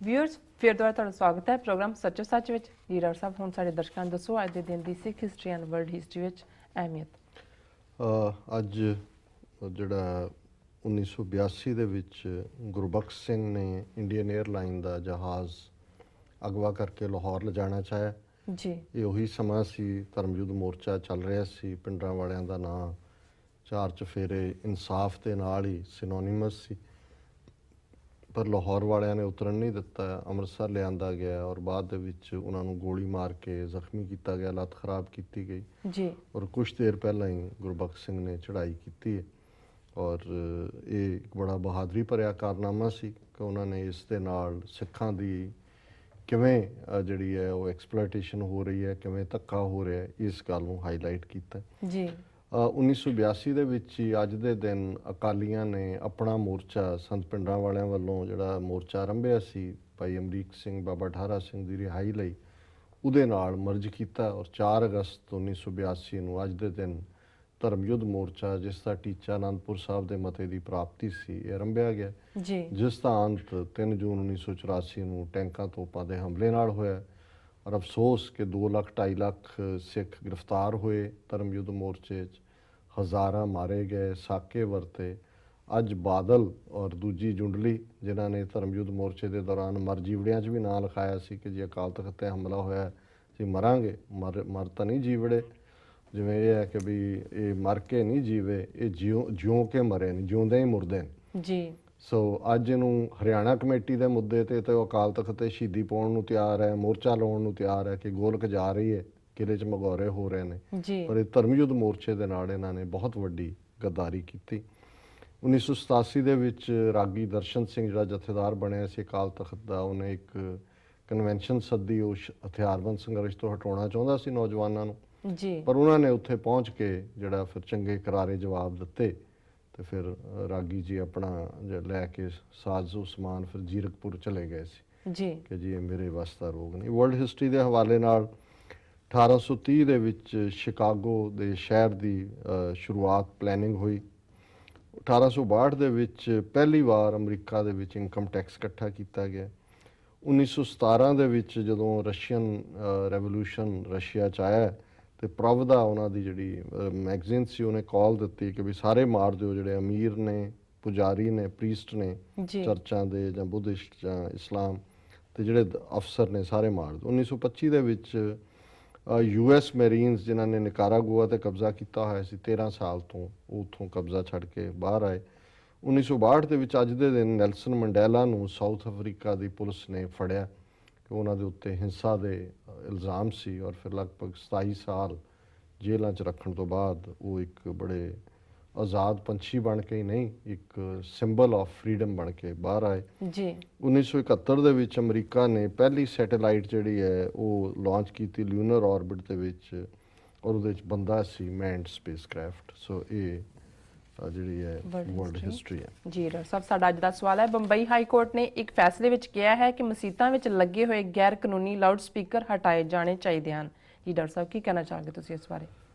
Viewers फिर दोबारा तुहाडा स्वागत है प्रोग्राम सचो सच विच। जी डॉक्टर साहब हुण साडे दर्शकां नूं दसो अज दे दिन दी Sikh history and world history which अहमियत। ਅੱਜ ਜਿਹੜਾ 1982 ਦੇ ਵਿੱਚ ਗੁਰਬਖਸ਼ ਸਿੰਘ ਨੇ ਇੰਡੀਅਨ 에ਅਰਲਾਈਨ ਦਾ ਜਹਾਜ਼ ਅਗਵਾ ਕਰਕੇ ਲਾਹੌਰ ਲਿਜਾਣਾ ਚਾਹਿਆ। जी ਇਹ ਉਹੀ ਸਮਾਂ ਸੀ, ਧਰਮਯੁੱਧ ਮੋਰਚਾ ਚੱਲ ਰਿਹਾ ਸੀ। ਪਿੰਡਰਾਂ ਵਾਲਿਆਂ ਦਾ ਨਾਂ ਚਾਰ ਚਫੇਰੇ ਇਨਸਾਫ ਦੇ ਨਾਲ ਹੀ ਸਿਨੋਨੀਮਸ ਸੀ, ਪਰ ਲਾਹੌਰ ਵਾਲਿਆਂ ਨੇ ਉਤਰਨ ਨਹੀਂ ਦਿੱਤਾ। ਅੰਮ੍ਰਿਤਸਰ ਲਿਆਂਦਾ ਗਿਆ ਔਰ ਬਾਅਦ ਦੇ ਵਿੱਚ ਉਹਨਾਂ ਨੂੰ ਗੋਲੀ ਮਾਰ ਕੇ ਜ਼ਖਮੀ ਕੀਤਾ ਗਿਆ, ਲੱਤ ਖਰਾਬ ਕੀਤੀ ਗਈ जी ਔਰ ਕੁਛ ਦੇਰ ਪਹਿਲਾਂ ਹੀ ਗੁਰਬਖਸ਼ ਸਿੰਘ ਨੇ ਚੜ੍ਹਾਈ ਕੀਤੀ ਹੈ। ਔਰ ਇਹ ਇੱਕ ਬੜਾ ਬਹਾਦਰੀ ਭਰਿਆ ਕਾਰਨਾਮਾ ਸੀ ਕਿ ਉਹਨਾਂ ਨੇ ਇਸ ਦੇ ਨਾਲ ਸਿੱਖਾਂ ਦੀ ਕਿਵੇਂ ਜਿਹੜੀ ਹੈ ਉਹ ਐਕਸਪਲੋਇਟੇਸ਼ਨ ਹੋ ਰਹੀ ਹੈ, ਕਿਵੇਂ ਧੱਕਾ ਹੋ ਰਿਹਾ ਹੈ, ਇਸ ਗੱਲ ਨੂੰ ਹਾਈਲਾਈਟ ਕੀਤਾ। जी 1982 ਦੇ ਵਿੱਚ ਹੀ ਅੱਜ ਦੇ ਦਿਨ ਅਕਾਲੀਆਂ ਨੇ ਆਪਣਾ ਮੋਰਚਾ ਸੰਤ ਪਿੰਡਰਾਂ ਵਾਲਿਆਂ ਵੱਲੋਂ ਜਿਹੜਾ ਮੋਰਚਾ ਆਰੰਭਿਆ ਸੀ ਭਾਈ ਅਮਰੀਕ ਸਿੰਘ ਬਾਬਾ ਠਾਰਾ ਸਿੰਘ ਦੀ ਰਿਹਾਈ ਲਈ, ਉਹਦੇ ਨਾਲ ਮਰਜ ਕੀਤਾ ਔਰ 4 ਅਗਸਤ 1982 ਨੂੰ ਅੱਜ ਦੇ ਦਿਨ ਧਰਮਯੁੱਧ ਮੋਰਚਾ, ਜਿਸ ਦਾ ਟੀਚਾ ਅਨੰਦਪੁਰ ਸਾਹਿਬ ਦੇ ਮਤੇ ਦੀ ਪ੍ਰਾਪਤੀ ਸੀ, ਇਹ ਆਰੰਭਿਆ ਗਿਆ, जी ਜਿਸ ਦਾ ਅੰਤ 3 ਜੂਨ 1984 ਨੂੰ ਟੈਂਕਾਂ ਤੋਪਾਂ ਦੇ ਹਮਲੇ ਨਾਲ ਹੋਇਆ। ਔਰ ਅਫਸੋਸ ਕਿ 2 ਲੱਖ 2.5 ਲੱਖ ਸਿੱਖ ਗ੍ਰਿਫਤਾਰ ਹੋਏ ਧਰਮਯੁੱਧ ਮੋਰਚੇ 'ਚ, ਹਜ਼ਾਰਾਂ ਮਾਰੇ ਗਏ, ਸਾਕੇ ਵਰਤੇ। ਅੱਜ ਬਾਦਲ ਔਰ ਦੂਜੀ ਜੁੰਡਲੀ ਜਿਨ੍ਹਾਂ ਨੇ ਧਰਮਯੁੱਧ ਮੋਰਚੇ ਦੇ ਦੌਰਾਨ ਮਰ ਜੀਵੜਿਆਂ 'ਚ ਵੀ ਨਾਂ ਲਿਖਾਇਆ ਸੀ ਕਿ ਜੇ ਅਕਾਲ ਤਖਤ 'ਤੇ ਹਮਲਾ ਹੋਇਆ ਅਸੀਂ ਮਰਾਂਗੇ, ਮਰ ਤਾਂ ਨਹੀਂ ਜੀਵੜੇ। ਜਿਵੇਂ ਇਹ ਹੈ ਕਿ ਵੀ ਇਹ ਮਰ ਕੇ ਨਹੀਂ ਜੀਵੇ, ਇਹ ਜਿਉਂ ਕੇ ਮਰੇ ਨੇ, ਜਿਉਂਦੇ ਹੀ ਮੁਰਦੇ ਨੇ। जी ਸੋ ਅੱਜ ਇਹਨੂੰ ਹਰਿਆਣਾ ਕਮੇਟੀ ਦੇ ਮੁੱਦੇ ਤੇ ਉਹ ਅਕਾਲ ਤਖਤ 'ਤੇ ਸ਼ਹੀਦੀ ਪਾਉਣ ਨੂੰ ਤਿਆਰ ਹੈ, ਮੋਰਚਾ ਲਾਉਣ ਨੂੰ ਤਿਆਰ ਹੈ ਕਿ ਗੋਲਕ ਜਾ ਰਹੀ ਹੈ, ਕਿਲੇ 'ਚ ਮਗੌਰੇ ਹੋ ਰਹੇ ਨੇ। जी ਪਰ ਇਹ ਧਰਮਯੁੱਧ ਮੋਰਚੇ ਦੇ ਨਾਲ ਇਹਨਾਂ ਨੇ ਬਹੁਤ ਵੱਡੀ ਗੱਦਾਰੀ ਕੀਤੀ। 1987 ਦੇ ਵਿੱਚ ਰਾਗੀ ਦਰਸ਼ਨ ਸਿੰਘ ਜਿਹੜਾ ਜਥੇਦਾਰ ਬਣਿਆ ਸੀ ਅਕਾਲ ਤਖਤ ਦਾ, ਉਹਨੇ ਇੱਕ ਕਨਵੈਨਸ਼ਨ ਸੱਦੀ, ਉਸ ਹਥਿਆਰਬੰਦ ਸੰਘਰਸ਼ ਤੋਂ ਹਟਾਉਣਾ ਚਾਹੁੰਦਾ ਸੀ ਨੌਜਵਾਨਾਂ ਨੂੰ, जी ਪਰ ਉਹਨਾਂ ਨੇ ਉੱਥੇ ਪਹੁੰਚ ਕੇ ਜਿਹੜਾ ਫਿਰ ਚੰਗੇ ਕਰਾਰੇ ਜਵਾਬ ਦਿੱਤੇ ਤੇ ਫਿਰ ਰਾਗੀ ਜੀ ਆਪਣਾ ਲੈ ਕੇ ਸਾਜ਼ੋ ਸਮਾਨ ਫਿਰ ਜੀਰਕਪੁਰ ਚਲੇ ਗਏ ਸੀ जी ਕਿ ਜੀ ਇਹ ਮੇਰੇ ਵੱਸ ਦਾ ਰੋਗ ਨਹੀਂ। ਵਰਲਡ ਹਿਸਟਰੀ ਦੇ ਹਵਾਲੇ ਨਾਲ 1830 ਦੇ ਵਿੱਚ ਸ਼ਿਕਾਗੋ ਦੇ ਸ਼ਹਿਰ ਦੀ ਸ਼ੁਰੂਆਤ ਪਲੈਨਿੰਗ ਹੋਈ। 1862 ਦੇ ਵਿੱਚ ਪਹਿਲੀ ਵਾਰ ਅਮਰੀਕਾ ਦੇ ਵਿੱਚ ਇਨਕਮ ਟੈਕਸ ਇਕੱਠਾ ਕੀਤਾ ਗਿਆ। 1917 ਦੇ ਵਿੱਚ ਜਦੋਂ ਰਸ਼ੀਅਨ ਰੈਵੋਲੂਸ਼ਨ ਰਸ਼ੀਆ 'ਚ ਆਇਆ ਤੇ ਪ੍ਰਭਦਾ ਉਹਨਾਂ ਦੀ ਜਿਹੜੀ ਮੈਗਜ਼ੀਨ ਸੀ, ਉਹਨੇ ਕਾਲ ਦਿੱਤੀ ਕਿ ਵੀ ਸਾਰੇ ਮਾਰ ਦਿਓ, ਜਿਹੜੇ ਅਮੀਰ ਨੇ, ਪੁਜਾਰੀ ਨੇ, ਪ੍ਰੀਸਟ ਨੇ जी ਚਰਚਾਂ ਦੇ ਜਾਂ ਬੁੱਧਿਸਟ ਜਾਂ ਇਸਲਾਮ, ਤੇ ਜਿਹੜੇ ਅਫਸਰ ਨੇ ਸਾਰੇ ਮਾਰ ਦਿਓ। 1925 ਦੇ ਵਿੱਚ US ਮੈਰੀਨਸ ਜਿਨ੍ਹਾਂ ਨੇ ਨਿਕਾਰਾਗੁਆ ਤੇ ਕਬਜ਼ਾ ਕੀਤਾ ਹੋਇਆ ਸੀ 13 ਸਾਲ ਤੋਂ, ਉਹ ਉੱਥੋਂ ਕਬਜ਼ਾ ਛੱਡ ਕੇ ਬਾਹਰ ਆਏ। 1962 ਦੇ ਵਿੱਚ ਅੱਜ ਦੇ ਦਿਨ ਨੈਲਸਨ ਮੰਡੇਲਾ ਨੂੰ ਸਾਊਥ ਅਫਰੀਕਾ ਦੀ ਪੁਲਿਸ ਨੇ ਫੜਿਆ ਕਿ ਉਹਨਾਂ ਦੇ ਉੱਤੇ ਹਿੰਸਾ ਦੇ ਇਲਜ਼ਾਮ ਸੀ ਔਰ ਫਿਰ ਲਗਭਗ 27 ਸਾਲ ਜੇਲ੍ਹਾਂ 'ਚ ਰੱਖਣ ਤੋਂ ਬਾਅਦ ਉਹ ਇੱਕ ਬੜੇ ਆਜ਼ਾਦ ਪੰਛੀ ਬਣ ਕੇ ਹੀ ਨਹੀਂ, ਇੱਕ ਸਿੰਬਲ ਆਫ ਫਰੀडम ਬਣ ਕੇ ਬਾਹਰ ਆਏ। जी 1971 ਦੇ ਵਿੱਚ ਅਮਰੀਕਾ ਨੇ ਪਹਿਲੀ ਸੈਟੇਲਾਈਟ ਜਿਹੜੀ ਹੈ ਉਹ ਲਾਂਚ ਕੀਤੀ ਲੂਨਰ ਆਰਬਿਟ ਦੇ ਵਿੱਚ, ਔਰ ਉਹਦੇ ਵਿੱਚ ਬੰਦਾ ਸੀ, ਮੈਨਡ ਸਪੇਸਕ੍ਰਾਫਟ। ਸੋ ਇਹ ਜਿਹੜੀ ਹੈ ਵਰਲਡ ਹਿਸਟਰੀ ਹੈ। जी डॉक्टर साहब साडा अज दा सवाल है, ਬੰਬਈ ਹਾਈ ਕੋਰਟ ਨੇ ਇੱਕ ਫੈਸਲੇ ਵਿੱਚ ਕਿਹਾ ਹੈ ਕਿ ਮਸੀਤਾਂ ਵਿੱਚ ਲੱਗੇ ਹੋਏ ਗੈਰ ਕਾਨੂੰਨੀ ਲਾਊਡ ਸਪੀਕਰ ਹਟਾਏ ਜਾਣੇ ਚਾਹੀਦੇ ਹਨ। ਜੀ ਡਾਕਟਰ ਸਾਹਿਬ ਕੀ ਕਹਿਣਾ ਚਾਹੋਗੇ ਤੁਸੀਂ ਇਸ ਬਾਰੇ?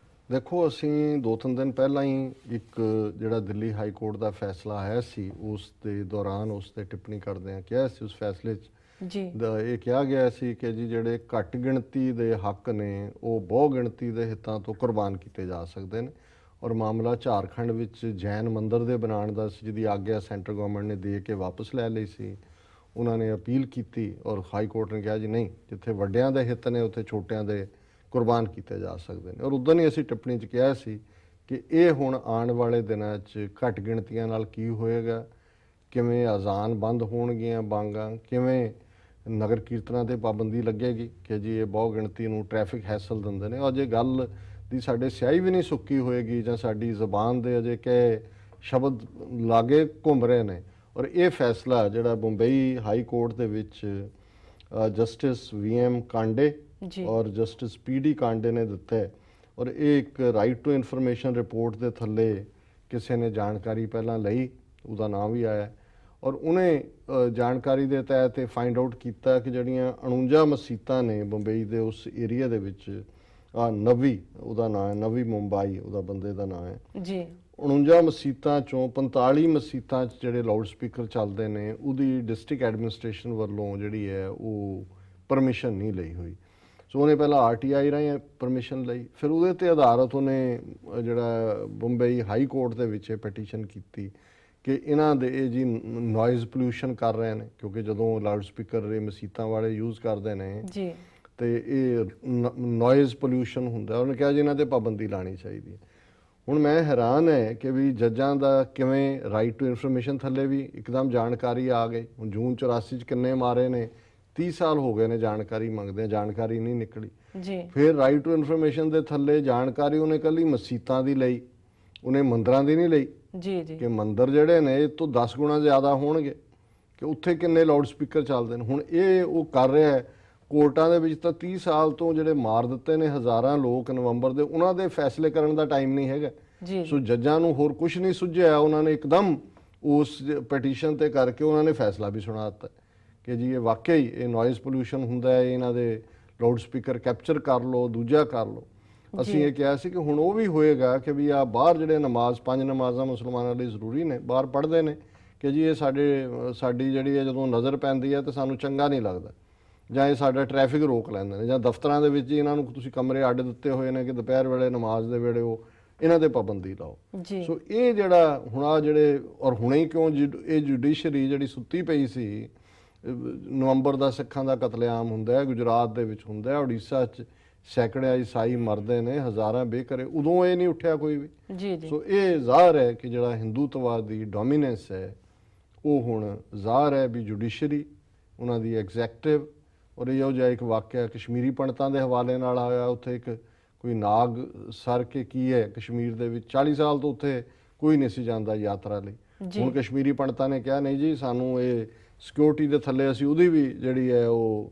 ਦੇਖੋ, ਅਸੀਂ 2-3 ਦਿਨ ਪਹਿਲਾਂ ਹੀ ਇੱਕ ਜਿਹੜਾ ਦਿੱਲੀ ਹਾਈ ਕੋਰਟ ਦਾ ਫੈਸਲਾ ਆਇਆ ਸੀ ਉਸ ਦੇ ਦੌਰਾਨ ਉਸ 'ਤੇ ਟਿੱਪਣੀ ਕਰਦੇ ਹਾਂ ਕਿਹਾ ਸੀ ਉਸ ਫੈਸਲੇ 'ਚ जी ਇਹ ਕਿਹਾ ਗਿਆ ਸੀ ਕਿ ਜੀ ਜਿਹੜੇ ਘੱਟ ਗਿਣਤੀ ਦੇ ਹੱਕ ਨੇ ਉਹ ਬਹੁ ਗਿਣਤੀ ਦੇ ਹਿੱਤਾਂ ਤੋਂ ਕੁਰਬਾਨ ਕੀਤੇ ਜਾ ਸਕਦੇ ਨੇ। ਔਰ ਮਾਮਲਾ ਝਾਰਖੰਡ ਵਿੱਚ ਜੈਨ ਮੰਦਿਰ ਦੇ ਬਣਾਉਣ ਦਾ ਸੀ, ਜਿਹਦੀ ਆਗਿਆ ਸੈਂਟਰ ਗਵਰਨਮੈਂਟ ਨੇ ਦੇ ਕੇ ਵਾਪਸ ਲੈ ਲਈ ਸੀ। ਉਹਨਾਂ ਨੇ ਅਪੀਲ ਕੀਤੀ ਔਰ ਹਾਈ ਕੋਰਟ ਨੇ ਕਿਹਾ ਜੀ ਨਹੀਂ, ਜਿੱਥੇ ਵੱਡਿਆਂ ਦੇ ਹਿੱਤ ਨੇ ਉੱਥੇ ਛੋਟਿਆਂ ਦੇ ਕੁਰਬਾਨ ਕੀਤੇ ਜਾ ਸਕਦੇ ਨੇ। ਔਰ ਉਦੋਂ ਹੀ ਅਸੀਂ ਟਿੱਪਣੀ 'ਚ ਕਿਹਾ ਸੀ ਕਿ ਇਹ ਹੁਣ ਆਉਣ ਵਾਲੇ ਦਿਨਾਂ 'ਚ ਘੱਟ ਗਿਣਤੀਆਂ ਨਾਲ ਕੀ ਹੋਏਗਾ, ਕਿਵੇਂ ਅਜ਼ਾਨ ਬੰਦ ਹੋਣਗੀਆਂ ਬਾਂਗਾਂ, ਕਿਵੇਂ ਨਗਰ ਕੀਰਤਨਾਂ 'ਤੇ ਪਾਬੰਦੀ ਲੱਗੇਗੀ ਕਿ ਜੀ ਇਹ ਬਹੁ ਗਿਣਤੀ ਨੂੰ ਟ੍ਰੈਫਿਕ ਹੈਸਲ ਦਿੰਦੇ ਨੇ। ਔਰ ਜੇ ਗੱਲ ਦੀ ਸਾਡੇ ਸਿਆਹੀ ਵੀ ਨਹੀਂ ਸੁੱਕੀ ਹੋਏਗੀ ਜਾਂ ਸਾਡੀ ਜ਼ਬਾਨ ਦੇ ਅਜੇ ਕਹੇ ਸ਼ਬਦ ਲਾਗੇ ਘੁੰਮ ਰਹੇ ਨੇ। ਔਰ ਇਹ ਫੈਸਲਾ ਜਿਹੜਾ ਬੰਬਈ ਹਾਈ ਕੋਰਟ ਦੇ ਵਿੱਚ ਜਸਟਿਸ VM ਕਾਂਡੇ जी ਔਰ ਜਸਟਿਸ PD ਕਾਂਡੇ ਨੇ ਦਿੱਤਾ ਹੈ, ਔਰ ਇਹ ਇੱਕ ਰਾਈਟ ਟੂ ਇਨਫੋਰਮੇਸ਼ਨ ਰਿਪੋਰਟ ਦੇ ਥੱਲੇ ਕਿਸੇ ਨੇ ਜਾਣਕਾਰੀ ਪਹਿਲਾਂ ਲਈ, ਉਹਦਾ ਨਾਮ ਵੀ ਆਇਆ, ਔਰ ਉਹਨੇ ਜਾਣਕਾਰੀ ਦੇ ਤਹਿਤ ਇਹ ਫਾਈਂਡ ਆਊਟ ਕੀਤਾ ਕਿ ਜਿਹੜੀਆਂ 49 ਮਸੀਤਾਂ ਨੇ ਬੰਬਈ ਦੇ ਉਸ ਏਰੀਆ ਦੇ ਵਿੱਚ, ਨਵੀ ਉਹਦਾ ਨਾਂ ਹੈ, ਨਵੀ ਮੁੰਬਈ ਉਹਦਾ ਬੰਦੇ ਦਾ ਨਾਂ ਹੈ, जी 49 ਮਸੀਤਾਂ ਚੋਂ 45 ਮਸੀਤਾਂ 'ਚ ਜਿਹੜੇ ਲਾਊਡ ਸਪੀਕਰ ਚੱਲਦੇ ਨੇ ਉਹਦੀ ਡਿਸਟ੍ਰਿਕਟ ਐਡਮਿਨਿਸਟ੍ਰੇਸ਼ਨ ਵੱਲੋਂ ਜਿਹੜੀ ਹੈ ਉਹ ਪਰਮਿਸ਼ਨ ਨਹੀਂ ਲਈ ਹੋਈ। ਸੋ ਉਹਨੇ ਪਹਿਲਾਂ ਆਰਟੀਆਈ ਰਾਹੀਂ ਪਰਮਿਸ਼ਨ ਲਈ, ਫਿਰ ਉਹਦੇ ਤੇ ਆਧਾਰਿਤ ਉਹਨੇ ਜਿਹੜਾ ਬੰਬਈ ਹਾਈ ਕੋਰਟ ਦੇ ਵਿੱਚ ਪਟੀਸ਼ਨ ਕੀਤੀ ਕਿ ਇਹਨਾਂ ਦੇ ਇਹ ਜੀ ਨੋਇਜ਼ ਪੋਲਿਊਸ਼ਨ ਕਰ ਰਹੇ ਨੇ, ਕਿਉਂਕਿ ਜਦੋਂ ਲਾਊਡ ਸਪੀਕਰ ਇਹ ਮਸੀਤਾਂ ਵਾਲੇ ਯੂਜ਼ ਕਰਦੇ ਨੇ ਜੀ ਤੇ ਇਹ ਨੋਇਜ਼ ਪੋਲਿਊਸ਼ਨ ਹੁੰਦਾ। ਉਹਨੇ ਕਿਹਾ ਜੀ ਇਹਨਾਂ ਤੇ ਪਾਬੰਦੀ ਲਾਣੀ ਚਾਹੀਦੀ ਹੈ। ਹੁਣ ਮੈਂ ਹੈਰਾਨ ਹੈ ਕਿ ਵੀ ਜੱਜਾਂ ਦਾ ਕਿਵੇਂ ਰਾਈਟ ਟੂ ਇਨਫੋਰਮੇਸ਼ਨ ਥੱਲੇ ਵੀ ਇੱਕਦਮ ਜਾਣਕਾਰੀ ਆ ਗਈ। ਹੁਣ ਜੂਨ 84 'ਚ ਕਿੰਨੇ ਮਾਰੇ ਨੇ, 30 ਸਾਲ ਹੋ ਗਏ ਨੇ ਜਾਣਕਾਰੀ ਮੰਗਦੇ, ਜਾਣਕਾਰੀ ਨਹੀਂ ਨਿਕਲੀ ਜੀ। ਫਿਰ ਰਾਈਟ ਟੂ ਇਨਫੋਰਮੇਸ਼ਨ ਦੇ ਥੱਲੇ ਜਾਣਕਾਰੀ ਉਹਨੇ ਇਕੱਲੀ ਮਸੀਤਾਂ ਦੀ ਲਈ, ਉਹਨੇ ਮੰਦਰਾਂ ਦੀ ਨਹੀਂ ਲਈ ਜੀ ਜੀ ਕਿ ਮੰਦਰ ਜਿਹੜੇ ਨੇ ਇਹ ਤੋਂ 10 ਗੁਣਾ ਜ਼ਿਆਦਾ ਹੋਣਗੇ ਕਿ ਉੱਥੇ ਕਿੰਨੇ ਲਾਊਡ ਸਪੀਕਰ ਚੱਲਦੇ ਨੇ। ਹੁਣ ਇਹ ਉਹ ਕਰ ਰਿਹਾ ਹੈ ਕੋਰਟਾਂ ਦੇ ਵਿੱਚ ਤਾਂ 30 ਸਾਲ ਤੋਂ ਜਿਹੜੇ ਮਾਰ ਦਿੱਤੇ ਨੇ ਹਜ਼ਾਰਾਂ ਲੋਕ ਨਵੰਬਰ ਦੇ, ਉਹਨਾਂ ਦੇ ਫੈਸਲੇ ਕਰਨ ਦਾ ਟਾਈਮ ਨਹੀਂ ਹੈਗਾ। ਜੀ ਸੋ ਜੱਜਾਂ ਨੂੰ ਹੋਰ ਕੁਝ ਨਹੀਂ ਸੁਝਿਆ, ਉਹਨਾਂ ਨੇ ਇੱਕਦਮ ਉਸ ਪਟੀਸ਼ਨ ਤੇ ਕਰਕੇ ਉਹਨਾਂ ਨੇ ਫੈਸਲਾ ਵੀ ਸੁਣਾ ਦਿੱਤਾ ਕਿ ਜੀ ਇਹ ਵਾਕਈ ਇਹ ਨੋਇਜ਼ ਪੋਲਿਊਸ਼ਨ ਹੁੰਦਾ ਹੈ, ਇਹਨਾਂ ਦੇ ਲਾਊਡ ਸਪੀਕਰ ਕੈਪਚਰ ਕਰ ਲਓ, ਦੂਜਾ ਕਰ ਲਓ। ਅਸੀਂ ਇਹ ਕਿਹਾ ਸੀ ਕਿ ਹੁਣ ਉਹ ਵੀ ਹੋਏਗਾ ਕਿ ਵੀ ਆ ਬਾਹਰ ਜਿਹੜੇ ਨਮਾਜ਼ 5 ਨਮਾਜ਼ਾਂ ਮੁਸਲਮਾਨਾਂ ਲਈ ਜ਼ਰੂਰੀ ਨੇ, ਬਾਹਰ ਪੜ੍ਹਦੇ ਨੇ ਕਿ ਜੀ ਇਹ ਸਾਡੀ ਜਿਹੜੀ ਹੈ ਜਦੋਂ ਨਜ਼ਰ ਪੈਂਦੀ ਹੈ ਤਾਂ ਸਾਨੂੰ ਚੰਗਾ ਨਹੀਂ ਲੱਗਦਾ, ਜਾਂ ਇਹ ਸਾਡਾ ਟ੍ਰੈਫਿਕ ਰੋਕ ਲੈਂਦੇ ਨੇ, ਜਾਂ ਦਫ਼ਤਰਾਂ ਦੇ ਵਿੱਚ ਹੀ ਇਹਨਾਂ ਨੂੰ ਤੁਸੀਂ ਕਮਰੇ ਅੱਡ ਦਿੱਤੇ ਹੋਏ ਨੇ ਕਿ ਦੁਪਹਿਰ ਵੇਲੇ ਨਮਾਜ਼ ਦੇ ਵੇਲੇ ਉਹ ਇਹਨਾਂ ਤੇ ਪਾਬੰਦੀ ਲਾਓ। ਸੋ ਇਹ ਜਿਹੜਾ ਹੁਣ ਆ ਜਿਹੜੇ ਔਰ ਹੁਣੇ ਹੀ ਕਿਉਂ ਇਹ ਜੁਡੀਸ਼ਰੀ ਜਿਹੜੀ ਸੁੱਤੀ ਪਈ ਸੀ, ਨਵੰਬਰ ਦਾ ਸਿੱਖਾਂ ਦਾ ਕਤਲੇਆਮ ਹੁੰਦਾ ਹੈ, ਗੁਜਰਾਤ ਦੇ ਵਿੱਚ ਹੁੰਦਾ ਹੈ, ਉੜੀਸਾ 'ਚ ਸੈਂਕੜੇ ਈਸਾਈ ਮਰਦੇ ਨੇ, ਹਜ਼ਾਰਾਂ ਬੇਘਰੇ, ਉਦੋਂ ਇਹ ਨਹੀਂ ਉੱਠਿਆ ਕੋਈ ਵੀ। ਜੀ ਜੀ ਸੋ ਇਹ ਜ਼ਾਹਰ ਹੈ ਕਿ ਜਿਹੜਾ ਹਿੰਦੂਤਵਾਦ ਦੀ ਡੋਮੀਨੈਂਸ ਹੈ ਉਹ ਹੁਣ ਜ਼ਾਹਰ ਹੈ ਵੀ ਜੁਡੀਸ਼ਰੀ ਉਹਨਾਂ ਦੀ ਐਗਜ਼ੈਕਟਿਵ। ਔਰ ਇਹੋ ਜਿਹਾ ਇੱਕ ਵਾਕਿਆ ਕਸ਼ਮੀਰੀ ਪੰਡਤਾਂ ਦੇ ਹਵਾਲੇ ਨਾਲ ਆਇਆ, ਉੱਥੇ ਇੱਕ ਕੋਈ ਨਾਗ ਸਰ ਕੇ ਕੀ ਹੈ ਕਸ਼ਮੀਰ ਦੇ ਵਿੱਚ 40 ਸਾਲ ਤੋਂ ਉੱਥੇ ਕੋਈ ਨਹੀਂ ਸੀ ਜਾਂਦਾ ਯਾਤਰਾ ਲਈ। ਹੁਣ ਕਸ਼ਮੀਰੀ ਪੰਡਤਾਂ ਨੇ ਕਿਹਾ ਨਹੀਂ ਜੀ ਸਾਨੂੰ ਇਹ ਸਿਕਿਉਰਿਟੀ ਦੇ ਥੱਲੇ ਅਸੀਂ ਉਹਦੀ ਵੀ ਜਿਹੜੀ ਹੈ ਉਹ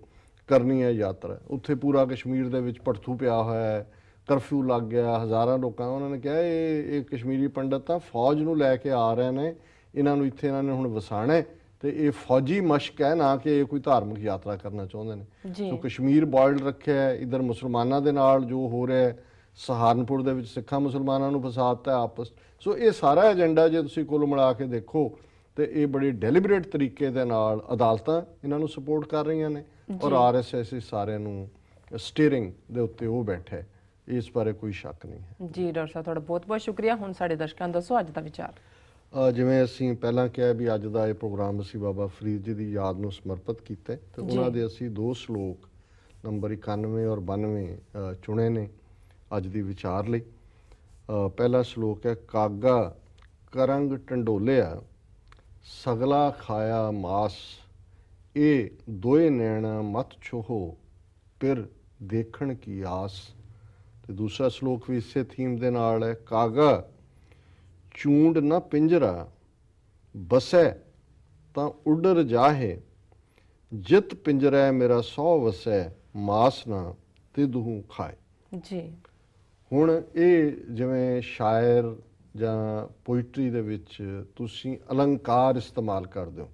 ਕਰਨੀ ਹੈ ਯਾਤਰਾ। ਉੱਥੇ ਪੂਰਾ ਕਸ਼ਮੀਰ ਦੇ ਵਿੱਚ ਭੜਥੂ ਪਿਆ ਹੋਇਆ ਹੈ, ਕਰਫਿਊ ਲੱਗ ਗਿਆ ਹਜ਼ਾਰਾਂ ਲੋਕਾਂ। ਉਹਨਾਂ ਨੇ ਕਿਹਾ ਇਹ ਕਸ਼ਮੀਰੀ ਪੰਡਤ ਤਾਂ ਫੌਜ ਨੂੰ ਲੈ ਕੇ ਆ ਰਹੇ ਨੇ, ਇਹਨਾਂ ਨੂੰ ਇੱਥੇ ਇਹਨਾਂ ਨੇ ਹੁਣ ਵਸਾਣਾ ਹੈ ਤੇ ਇਹ ਫੌਜੀ ਮਸ਼ਕ ਹੈ, ਨਾ ਕਿ ਇਹ ਕੋਈ ਧਾਰਮਿਕ ਯਾਤਰਾ ਕਰਨਾ ਚਾਹੁੰਦੇ ਨੇ। ਸੋ ਕਸ਼ਮੀਰ ਬੋਇਲਡ ਰੱਖਿਆ ਹੈ, ਇੱਧਰ ਮੁਸਲਮਾਨਾਂ ਦੇ ਨਾਲ ਜੋ ਹੋ ਰਿਹਾ ਹੈ, ਸਹਾਰਨਪੁਰ ਦੇ ਵਿੱਚ ਸਿੱਖਾਂ ਮੁਸਲਮਾਨਾਂ ਨੂੰ ਫਸਾਤਾ ਆਪਸ। ਸੋ ਇਹ ਸਾਰਾ ਏਜੰਡਾ ਜੇ ਤੁਸੀਂ ਕੁੱਲ ਮਿਲਾ ਕੇ ਦੇਖੋ ਤੇ ਇਹ ਬੜੀ ਡੈਲੀਬਰੇਟ ਤਰੀਕੇ ਦੇ ਨਾਲ ਅਦਾਲਤਾਂ ਇਹਨਾਂ ਨੂੰ ਸਪੋਰਟ ਕਰ ਰਹੀਆਂ ਨੇ ਔਰ ਆਰਐਸਐਸ ਸਾਰਿਆਂ ਨੂੰ ਸਟੀਅਰਿੰਗ ਦੇ ਉੱਤੇ ਉਹ ਬੈਠਾ ਹੈ, ਇਸ ਬਾਰੇ ਕੋਈ ਸ਼ੱਕ ਨਹੀਂ ਹੈ। ਜੀ ਡਾਕਟਰ ਸਾਹਿਬ ਤੁਹਾਡਾ ਬਹੁਤ ਬਹੁਤ ਸ਼ੁਕਰੀਆ। ਹੁਣ ਸਾਡੇ ਦਰਸ਼ਕਾਂ ਨੂੰ ਦੱਸੋ ਅੱਜ ਦਾ ਵਿਚਾਰ। ਜਿਵੇਂ ਅਸੀਂ ਪਹਿਲਾਂ ਕਿਹਾ ਵੀ ਅੱਜ ਦਾ ਇਹ ਪ੍ਰੋਗਰਾਮ ਅਸੀਂ ਬਾਬਾ ਫਰੀਦ ਜੀ ਦੀ ਯਾਦ ਨੂੰ ਸਮਰਪਿਤ ਕੀਤਾ ਤੇ ਉਹਨਾਂ ਦੇ ਅਸੀਂ 2 ਸ਼ਲੋਕ ਨੰਬਰ 91 ਔਰ 92 ਚੁਣੇ ਨੇ ਅੱਜ ਦੀ ਵਿਚਾਰ ਲਈ। ਪਹਿਲਾ ਸ਼ਲੋਕ ਹੈ, ਕਾਗਾ ਕਰੰਗ ਟੰਡੋਲਿਆ ਸਗਲਾ ਖਾਇਆ ਮਾਸ, ਇਹ ਦੋਏ ਨੈਣਾ ਮਤ ਛੋਹੋ ਫਿਰ ਦੇਖਣ ਕੀ ਆਸ। ਤੇ ਦੂਸਰਾ ਸ਼ਲੋਕ ਵੀ ਇਸੇ ਥੀਮ ਦੇ ਨਾਲ ਹੈ, ਕਾਗਾ ਚੂੰਡ ਨਾ ਪਿੰਜਰਾ ਬਸੈ ਤਾਂ ਉੱਡਰ ਜਾਹੇ, ਜਿਤ ਪਿੰਜਰੈ ਮੇਰਾ 100 ਵਸੈ, ਮਾਸ ਨਾ ਤੇ ਦੂਹ ਖਾਏ। ਜੀ ਹੁਣ ਇਹ ਜਿਵੇਂ ਸ਼ਾਇਰ ਜਾਂ ਪੋਇਟਰੀ ਦੇ ਵਿੱਚ ਤੁਸੀਂ ਅਲੰਕਾਰ ਇਸਤੇਮਾਲ ਕਰਦੇ ਹੋ,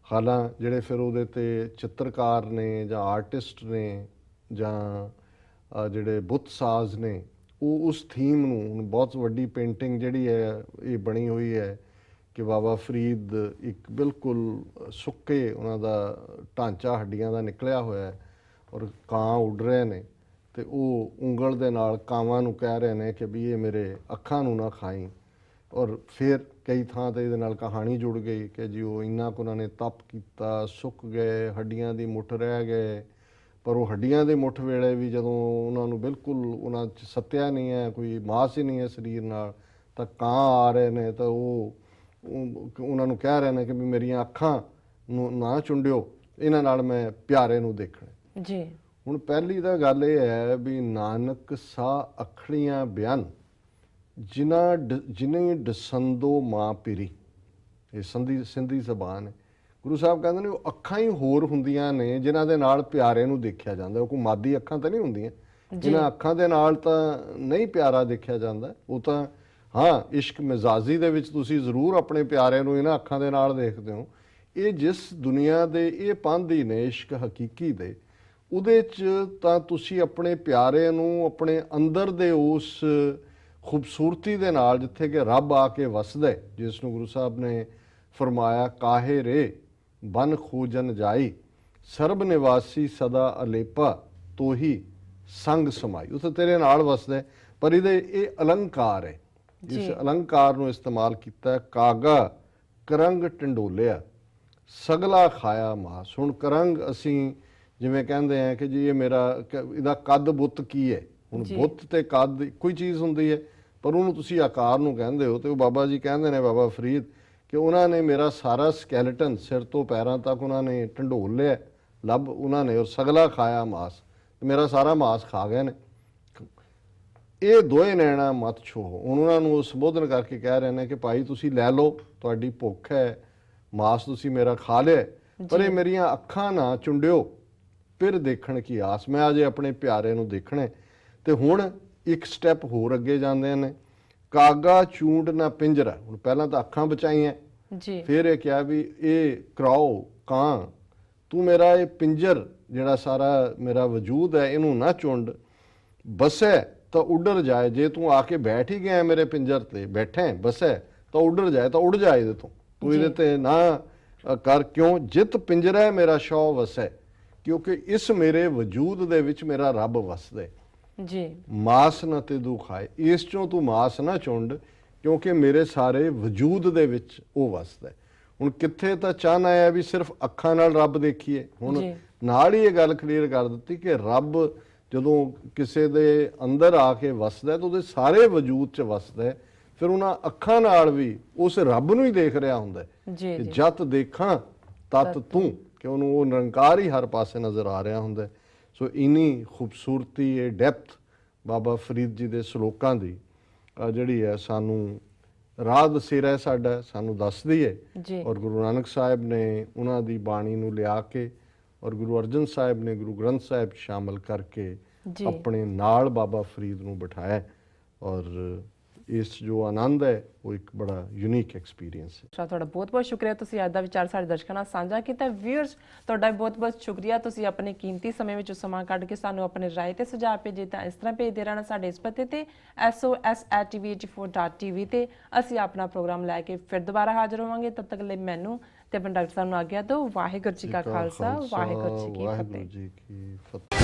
ਹਾਲਾਂ ਜਿਹੜੇ ਫਿਰ ਉਹਦੇ ਤੇ ਚਿੱਤਰਕਾਰ ਨੇ ਜਾਂ ਆਰਟਿਸਟ ਨੇ ਜਾਂ ਜਿਹੜੇ ਬੁੱਤ ਸਾਜ਼ ਨੇ ਉਹ ਉਸ ਥੀਮ ਨੂੰ, ਹੁਣ ਬਹੁਤ ਵੱਡੀ ਪੇਂਟਿੰਗ ਜਿਹੜੀ ਹੈ ਇਹ ਬਣੀ ਹੋਈ ਹੈ ਕਿ ਬਾਬਾ ਫਰੀਦ ਇੱਕ ਬਿਲਕੁਲ ਸੁੱਕੇ ਉਹਨਾਂ ਦਾ ਢਾਂਚਾ ਹੱਡੀਆਂ ਦਾ ਨਿਕਲਿਆ ਹੋਇਆ ਹੈ ਔਰ ਕਾਂ ਉੱਡ ਰਹੇ ਨੇ ਤੇ ਉਹ ਉਂਗਲ ਦੇ ਨਾਲ ਕਾਵਾਂ ਨੂੰ ਕਹਿ ਰਹੇ ਨੇ ਕਿ ਵੀ ਇਹ ਮੇਰੇ ਅੱਖਾਂ ਨੂੰ ਨਾ ਖਾਈ। ਔਰ ਫਿਰ ਕਈ ਥਾਂ ਤੇ ਇਹਦੇ ਨਾਲ ਕਹਾਣੀ ਜੁੜ ਗਈ ਕਿ ਜੀ ਉਹ ਇੰਨਾ ਕੁ ਉਹਨਾਂ ਨੇ ਤਪ ਕੀਤਾ, ਸੁੱਕ ਗਏ, ਹੱਡੀਆਂ ਦੀ ਮੁੱਠ ਰਹਿ ਗਏ, ਪਰ ਉਹ ਹੱਡੀਆਂ ਦੇ ਮੁੱਠ ਵੇਲੇ ਵੀ ਜਦੋਂ ਉਹਨਾਂ ਨੂੰ ਬਿਲਕੁਲ ਉਹਨਾਂ 'ਚ ਸੱਤਿਆ ਨਹੀਂ ਹੈ, ਕੋਈ ਮਾਸ ਹੀ ਨਹੀਂ ਹੈ ਸਰੀਰ ਨਾਲ, ਤਾਂ ਕਾਂ ਆ ਰਹੇ ਨੇ ਤਾਂ ਉਹ ਉਹਨਾਂ ਨੂੰ ਕਹਿ ਰਹੇ ਨੇ ਕਿ ਵੀ ਮੇਰੀਆਂ ਅੱਖਾਂ ਨੂੰ ਨਾ ਚੁੰਡਿਓ, ਇਹਨਾਂ ਨਾਲ ਮੈਂ ਪਿਆਰੇ ਨੂੰ ਦੇਖਣਾ। ਜੀ ਹੁਣ ਪਹਿਲੀ ਤਾਂ ਗੱਲ ਇਹ ਹੈ ਵੀ ਨਾਨਕ ਸਾ ਅੱਖੜੀਆਂ ਬਿਆਨ ਜਿਨੇ ਡਸੰਦੋ ਮਾਂ ਪਿਰੀ, ਇਹ ਸਿੰਧੀ ਜ਼ਬਾਨ ਹੈ। ਗੁਰੂ ਸਾਹਿਬ ਕਹਿੰਦੇ ਨੇ ਉਹ ਅੱਖਾਂ ਹੀ ਹੋਰ ਹੁੰਦੀਆਂ ਨੇ ਜਿਨ੍ਹਾਂ ਦੇ ਨਾਲ ਪਿਆਰੇ ਨੂੰ ਦੇਖਿਆ ਜਾਂਦਾ। ਉਹ ਕੋਈ ਮਾਦੀ ਅੱਖਾਂ ਤਾਂ ਨਹੀਂ ਹੁੰਦੀਆਂ, ਜਿਨ੍ਹਾਂ ਅੱਖਾਂ ਦੇ ਨਾਲ ਤਾਂ ਨਹੀਂ ਪਿਆਰਾ ਦੇਖਿਆ ਜਾਂਦਾ। ਉਹ ਤਾਂ ਹਾਂ ਇਸ਼ਕ ਮਿਜ਼ਾਜੀ ਦੇ ਵਿੱਚ ਤੁਸੀਂ ਜ਼ਰੂਰ ਆਪਣੇ ਪਿਆਰੇ ਨੂੰ ਇਹਨਾਂ ਅੱਖਾਂ ਦੇ ਨਾਲ ਦੇਖਦੇ ਹੋ। ਇਹ ਜਿਸ ਦੁਨੀਆ ਦੇ ਇਹ ਪੰਧ ਹੀ ਨੇ ਇਸ਼ਕ ਹਕੀਕੀ ਦੇ, ਉਹਦੇ 'ਚ ਤਾਂ ਤੁਸੀਂ ਆਪਣੇ ਪਿਆਰੇ ਨੂੰ ਆਪਣੇ ਅੰਦਰ ਦੇ ਉਸ ਖੂਬਸੂਰਤੀ ਦੇ ਨਾਲ, ਜਿੱਥੇ ਕਿ ਰੱਬ ਆ ਕੇ ਵਸਦਾ ਹੈ, ਜਿਸ ਨੂੰ ਗੁਰੂ ਸਾਹਿਬ ਨੇ ਫਰਮਾਇਆ ਕਾਹੇ ਰੇ ਬਨ ਖੂਜਨ ਜਾਈ ਸਰਬ ਨਿਵਾਸੀ ਸਦਾ ਅਲੇਪਾ ਤੋਹੀ ਸੰਗ ਸਮਾਈ। ਉਹ ਤਾਂ ਤੇਰੇ ਨਾਲ ਵਸਦਾ ਹੈ, ਪਰ ਇਹ ਅਲੰਕਾਰ ਹੈ। ਇਸ ਅਲੰਕਾਰ ਨੂੰ ਇਸਤੇਮਾਲ ਕੀਤਾ ਕਾਗਾ ਕਰੰਗ ਟੰਡੋਲਿਆ ਸਗਲਾ ਖਾਇਆ ਮਾਸ। ਹੁਣ ਕਰੰਗ ਅਸੀਂ ਜਿਵੇਂ ਕਹਿੰਦੇ ਆ ਕਿ ਜੀ ਇਹ ਮੇਰਾ ਇਹਦਾ ਕੱਦ ਬੁੱਤ ਕੀ ਹੈ। ਹੁਣ ਬੁੱਤ ਤੇ ਕੱਦ ਇੱਕੋ ਹੀ ਚੀਜ਼ ਹੁੰਦੀ ਹੈ, ਪਰ ਉਹਨੂੰ ਤੁਸੀਂ ਆਕਾਰ ਨੂੰ ਕਹਿੰਦੇ ਹੋ। ਤੇ ਉਹ ਬਾਬਾ ਜੀ ਕਹਿੰਦੇ ਨੇ, ਬਾਬਾ ਫਰੀਦ, ਕਿ ਉਹਨਾਂ ਨੇ ਮੇਰਾ ਸਾਰਾ ਸਕੈਲਟਨ ਸਿਰ ਤੋਂ ਪੈਰਾਂ ਤੱਕ ਉਹਨਾਂ ਨੇ ਢੰਡੋਲ ਲਿਆ, ਲੱਭ ਉਹਨਾਂ ਨੇ, ਔਰ ਸਗਲਾ ਖਾਇਆ ਮਾਸ, ਮੇਰਾ ਸਾਰਾ ਮਾਸ ਖਾ ਗਏ ਨੇ। ਇਹ ਦੋਏ ਨੈਣਾ ਮਤ ਛੋ। ਹੁਣ ਉਹਨਾਂ ਨੂੰ ਉਹ ਸੰਬੋਧਨ ਕਰਕੇ ਕਹਿ ਰਹੇ ਨੇ ਕਿ ਭਾਈ ਤੁਸੀਂ ਲੈ ਲਓ, ਤੁਹਾਡੀ ਭੁੱਖ ਹੈ, ਮਾਸ ਤੁਸੀਂ ਮੇਰਾ ਖਾ ਲਿਆ, ਪਰ ਇਹ ਮੇਰੀਆਂ ਅੱਖਾਂ ਨਾ ਚੁੰਡਿਓ, ਫਿਰ ਦੇਖਣ ਕੀ ਆਸ। ਮੈਂ ਅਜੇ ਆਪਣੇ ਪਿਆਰੇ ਨੂੰ ਦੇਖਣਾ। ਤੇ ਹੁਣ ਇੱਕ ਸਟੈਪ ਹੋਰ ਅੱਗੇ ਜਾਂਦੇ ਨੇ, ਕਾਗਾ ਚੂੰਡ ਨਾ ਪਿੰਜਰਾ। ਹੁਣ ਪਹਿਲਾਂ ਤਾਂ ਅੱਖਾਂ ਬਚਾਈਆਂ ਜੀ, ਫਿਰ ਇਹ ਕਿਹਾ ਵੀ ਇਹ ਕਰਾਓ ਕਾਂ, ਤੂੰ ਮੇਰਾ ਇਹ ਪਿੰਜਰ ਜਿਹੜਾ ਸਾਰਾ ਮੇਰਾ ਵਜੂਦ ਹੈ ਇਹਨੂੰ ਨਾ ਚੁੰਡ, ਬਸੈ ਤਾਂ ਉੱਡਰ ਜਾਏ। ਜੇ ਤੂੰ ਆ ਕੇ ਬੈਠ ਹੀ ਗਿਆ ਮੇਰੇ ਪਿੰਜਰ ਤੇ, ਬੈਠਾ ਬਸੈ ਤਾਂ ਉੱਡਰ ਜਾਏ, ਤਾਂ ਉੱਡ ਜਾਏ ਇਹਦੇ ਤੋਂ, ਤੂੰ ਇਹਦੇ ਤੇ ਨਾ ਕਰ। ਕਿਉਂ ਜਿਤ ਪਿੰਜਰਾ ਮੇਰਾ ਸ਼ੌ ਵਸੈ, ਕਿਉਂਕਿ ਇਸ ਮੇਰੇ ਵਜੂਦ ਦੇ ਵਿੱਚ ਮੇਰਾ ਰੱਬ ਵਸਦਾ ਜੀ। ਮਾਸ ਨਾ ਤੇ ਦੁਖਾਏ, ਇਸ ਚੋਂ ਤੂੰ ਮਾਸ ਨਾ ਚੁੰਡ, ਕਿਉਂਕਿ ਮੇਰੇ ਸਾਰੇ ਵਜੂਦ ਦੇ ਵਿੱਚ ਉਹ ਵਸਦਾ। ਹੁਣ ਕਿੱਥੇ ਤਾਂ ਚਾਹਨਾ ਹੈ ਵੀ ਸਿਰਫ ਅੱਖਾਂ ਨਾਲ ਰੱਬ ਦੇਖੀਏ। ਹੁਣ ਨਾਲ ਹੀ ਇਹ ਗੱਲ ਕਲੀਅਰ ਕਰ ਦਿੱਤੀ ਕਿ ਰੱਬ ਜਦੋਂ ਕਿਸੇ ਦੇ ਅੰਦਰ ਆ ਕੇ ਵਸਦਾ ਤਾਂ ਉਹਦੇ ਸਾਰੇ ਵਜੂਦ 'ਚ ਵਸਦਾ। ਫਿਰ ਉਹਨਾਂ ਅੱਖਾਂ ਨਾਲ ਵੀ ਉਸ ਰੱਬ ਨੂੰ ਹੀ ਦੇਖ ਰਿਹਾ ਹੁੰਦਾ ਕਿ ਜਤ ਦੇਖਾਂ ਤਤ ਤੂੰ, ਕਿ ਉਹਨੂੰ ਉਹ ਨਿਰੰਕਾਰ ਹੀ ਹਰ ਪਾਸੇ ਨਜ਼ਰ ਆ ਰਿਹਾ ਹੁੰਦਾ। ਸੋ ਇੰਨੀ ਖੂਬਸੂਰਤੀ, ਇਹ ਡੈਪਥ ਬਾਬਾ ਫਰੀਦ ਜੀ ਦੇ ਸਲੋਕਾਂ ਦੀ ਜਿਹੜੀ ਹੈ ਸਾਨੂੰ ਰਾਹ ਦਸੇਰਾ ਸਾਡਾ, ਸਾਨੂੰ ਦੱਸਦੀ ਹੈ। ਔਰ ਗੁਰੂ ਨਾਨਕ ਸਾਹਿਬ ਨੇ ਉਹਨਾਂ ਦੀ ਬਾਣੀ ਨੂੰ ਲਿਆ ਕੇ ਔਰ ਗੁਰੂ ਅਰਜਨ ਸਾਹਿਬ ਨੇ ਗੁਰੂ ਗ੍ਰੰਥ ਸਾਹਿਬ ਸ਼ਾਮਲ ਕਰਕੇ ਆਪਣੇ ਨਾਲ ਬਾਬਾ ਫਰੀਦ ਨੂੰ ਬਿਠਾਇਆ। ਔਰ ਇਸ ਜੋ ਆਨੰਦ ਹੈ ਉਹ ਇੱਕ ਬੜਾ ਯੂਨੀਕ ਐਕਸਪੀਰੀਅੰਸ ਹੈ। ਤੁਹਾਡਾ ਬਹੁਤ ਬਹੁਤ ਸ਼ੁਕਰੀਆ, ਤੁਸੀਂ ਅੱਜ ਦਾ ਵਿਚਾਰ ਸਾਡੇ ਦਰਸ਼ਕਾਂ ਨਾਲ ਸਾਂਝਾ ਕੀਤਾ। ਵੀਅਰਸ, ਤੁਹਾਡਾ ਬਹੁਤ ਬਹੁਤ ਸ਼ੁਕਰੀਆ, ਤੁਸੀਂ ਆਪਣੇ ਕੀਮਤੀ ਸਮੇਂ ਵਿੱਚੋਂ ਸਮਾਂ ਕੱਢ ਕੇ ਸਾਨੂੰ ਆਪਣੇ ਰਾਏ ਤੇ ਸੁਝਾਅ ਭੇਜੇ। ਤਾਂ ਇਸ ਤਰ੍ਹਾਂ ਭੇਜਦੇ ਰਹਿਣਾ ਸਾਡੇ ਇਸ ਪਤੇ ਤੇ sos@tv84.tv ਤੇ। ਅਸੀਂ ਆਪਣਾ ਪ੍ਰੋਗਰਾਮ ਲੈ ਕੇ ਫਿਰ ਦੁਬਾਰਾ ਹਾਜ਼ਰ ਹੋਵਾਂਗੇ। ਤਦ ਤੱਕ ਲਈ ਮੈਨੂੰ ਤੇ ਆਪਣੇ ਡਾਕਟਰ ਸਾਹਿਬ ਨੂੰ ਆਗਿਆ ਦਿਓ। ਵਾਹਿਗੁਰੂ ਜੀ ਕਾ ਖਾਲਸਾ, ਵਾਹਿਗੁਰੂ ਜੀ ਕੀ ਫਤਿਹ।